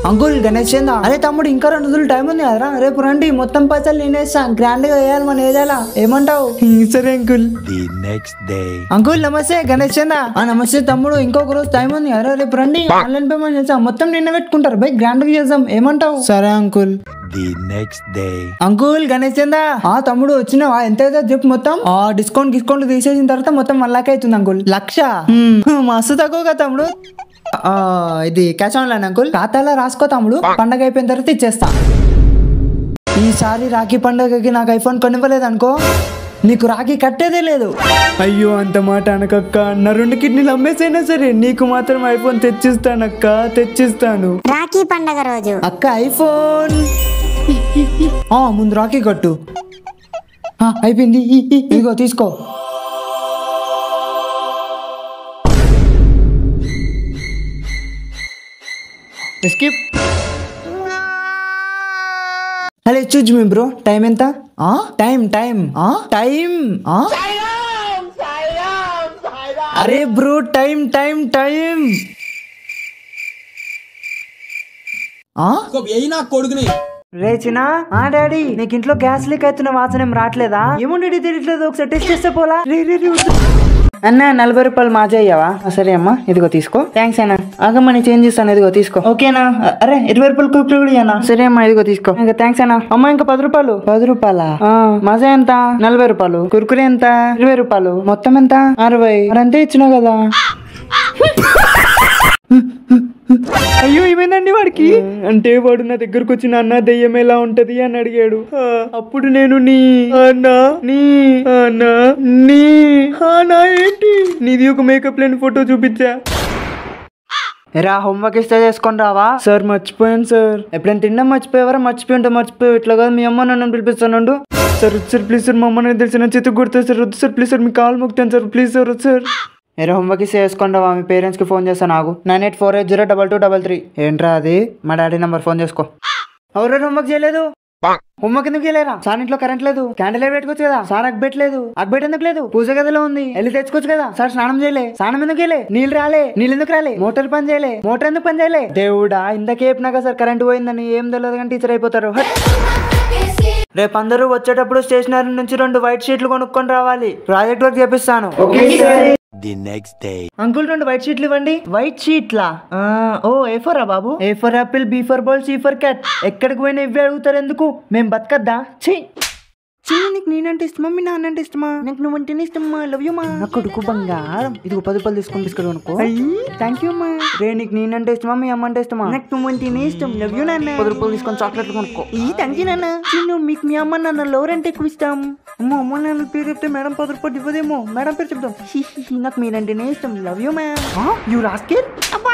Uncle Ganesh చందా, అరే తమ్ముడు ఇంకా 2 రోజులు టైం ఉంది కదరా, రేపు రండి మొత్తం పైసలు నేనేస్తా, గ్రాండ్ గా వేయాలి మన ఏదైనా, ఏమంటావు? సరే అంకుల్. అంకుల్ నమస్తే గణేష్ చందా. నమస్తే తమ్ముడు, ఇంకొక రోజు టైం ఉంది కదరా, రేపు రండి ఆన్లైన్ పేమెంట్ చేస్తాం, మొత్తం నిన్న పెట్టుకుంటారు బై, గ్రాండ్ గా చేద్దాం, ఏమంటావు? సరే అంకుల్. అంకుల్ గణేష్ చందా, తమ్ముడు వచ్చినావా, ఎంత అవుతుంది చెప్పు మొత్తం, డిస్కౌంట్ తీసేసిన తర్వాత మొత్తం 1 లక్ష అవుతుంది అంకుల్. 1 లక్ష మస్తు తక్కువగా తమ్ముడు. ఇది క్యాష్ ఆన్లైన్ అంకుల్, ఖాతాలో రాసుకో తమ్ముడు, పండగ అయిపోయిన తర్వాత ఇచ్చేస్తా. ఈసారి రాఖీ పండగకి నాకు ఐఫోన్ కొనివ్వలేదు అనుకో, నీకు రాఖీ కట్టేదే లేదు. అయ్యో అంత మాట అనకక్క, నా 2 కిడ్నీలు అమ్మేసైనా సరే నీకు మాత్రం ఐఫోన్ తెచ్చిస్తానక్క, తెచ్చిస్తాను. రాఖీ పండగ రోజు అక్క ఐఫోన్ ముందు రాఖీ కట్టు. అయిపోయింది, ఇదిగో తీసుకో. స్కిప్. హలో చూజ్ మీ బ్రో, టైం ఎంత? టైం అరే బ్రో టైం కొడుకుని రేచినా. డాడీ నీకు ఇంట్లో గ్యాస్ లీక్ అవుతున్న వాసన ఏం రావట్లేదా? ఏమో డాడీ తెలియట్లేదు, ఒకసారి టెస్ట్ చేస్తే పోలా. అన్న 40 రూపాయలు మాజా అయ్యావా? సరే అమ్మా, ఇదిగో తీసుకో. థ్యాంక్స్ అన్న. ఆగమ్మా నేను చేంజ్ చేస్తాను, ఇదిగో తీసుకో. ఓకేనా? అరే 20 రూపాయలు కుర్కురే కూడా అన్న. సరే అమ్మా, ఇదిగో తీసుకో. ఇంకా థ్యాంక్స్ అన్న. అమ్మా ఇంకా 10 రూపాయలు. 10 రూపాయలా? మాజా ఎంత? 40 రూపాయలు. కుర్కురే ఎంత? 20 రూపాయలు. మొత్తం ఎంత? 60. మరంతే ఇచ్చినావు కదా. అయ్యో ఏమైందండి వాడికి? అంటే వాడు నా దగ్గరకు వచ్చి నాన్న దెయ్యం ఎలా ఉంటది అని అడిగాడు. అప్పుడు నేను నీ ఏంటి నీది ఒక మేకప్ లేని ఫోటో చూపించా. ఎరా హోంవర్క్ ఇస్తే చేసుకొని రావా? సార్ మర్చిపోయాను సార్. ఎప్పుడైనా తినడం మర్చిపోయేవారా? మర్చిపోయి ఇట్లా కాదు, మీ అమ్మ నన్ను పిలిపిస్తాను. సార్ ప్లీజ్ సార్, మా అమ్మ నాకు తెలిసిన చేతికి కొడతారు సార్, వద్దు సార్, ప్లీజ్ సార్, మీ కాలు మొక్కుతాను సార్, ప్లీజ్ సార్, వద్దు సార్. ఎరా హోంవర్క్ ఇస్తే చేసుకొని రావా? మీ పేరెంట్స్కి ఫోన్ చేస్తాను, నాకు 9848022233. ఏంట్రా అది? మా డాడీ నెంబర్, ఫోన్ చేసుకో. ఎవరు హోంవర్క్ చేయలేదు? హోంవర్క్ ఎందుకు చేయలేరా? సార్ ఇంట్లో కరెంట్ లేదు, క్యాండిల్ పెట్టుకోవచ్చు కదా. సార్ అగ్బెట్టలేదు. అగ్బెట్ ఎందుకు లేదు? పూజ గదిలో ఉంది, వెళ్ళి తెచ్చుకోవచ్చు కదా. సార్ స్నానం చేయలే. స్నానం ఎందుకు చేయలే? నీళ్ళు ఎందుకు రాలే? మోటార్ పని చేయలే. మోటార్ ఎందుకు పని చేయలే? దేవుడా, ఇంతకే చెప్పినాక సార్ కరెంట్ పోయిందని. ఏం తెలియదు కానీ టీచర్ అయిపోతారు. రేపు అందరూ వచ్చేటప్పుడు స్టేషనరీ నుంచి 2 వైట్ షీట్లు కొనుక్కొని రావాలి, ప్రాజెక్ట్ వర్క్ చేపిస్తాను. అంకుల్ 2 వైట్ షీట్లు ఇవ్వండి. వైట్ షీట్లా? ఏ ఫర్ బాబు? A for apple, B for ball, C for cat. ఎక్కడికి పోయినా ఇవే అడుగుతారు ఎందుకు? మేము బతకద్దా? నీకు నేనంటే ఇష్టమా, మీ నాన్న అంటే ఇష్టమా? నాకు నువ్వు అంటేనే ఇష్టమా, లవ్ యూ మా. నా కొడుకు బంగారం. ఇదిగో 10 రూపాయలు తీసుకొని బిస్కెట్ కొనుక్కో. థ్యాంక్ యూ మా. రే నీకు నేనంటే ఇష్టమా, మీ అమ్మ అంటే ఇష్టమా? నాకు నువ్వు అంటేనే ఇష్టం, లవ్ యూ నాన్న. 10 రూపాయలు తీసుకొని చాక్లెట్లు కొనుక్కో. థ్యాంక్ యూ నాన్న. మీకు మీ అమ్మ నాన్న లవర్ అంటే ఎక్కువ ఇష్టం. అమ్మ నాన్న పేరు చెప్తే మేడం 10 రూపాయలు ఇవ్వదేమో, మేడం పేరు చెప్తాం. నాకు మీరంటేనే ఇష్టం, love you ma'am. You rascal. అబ్బా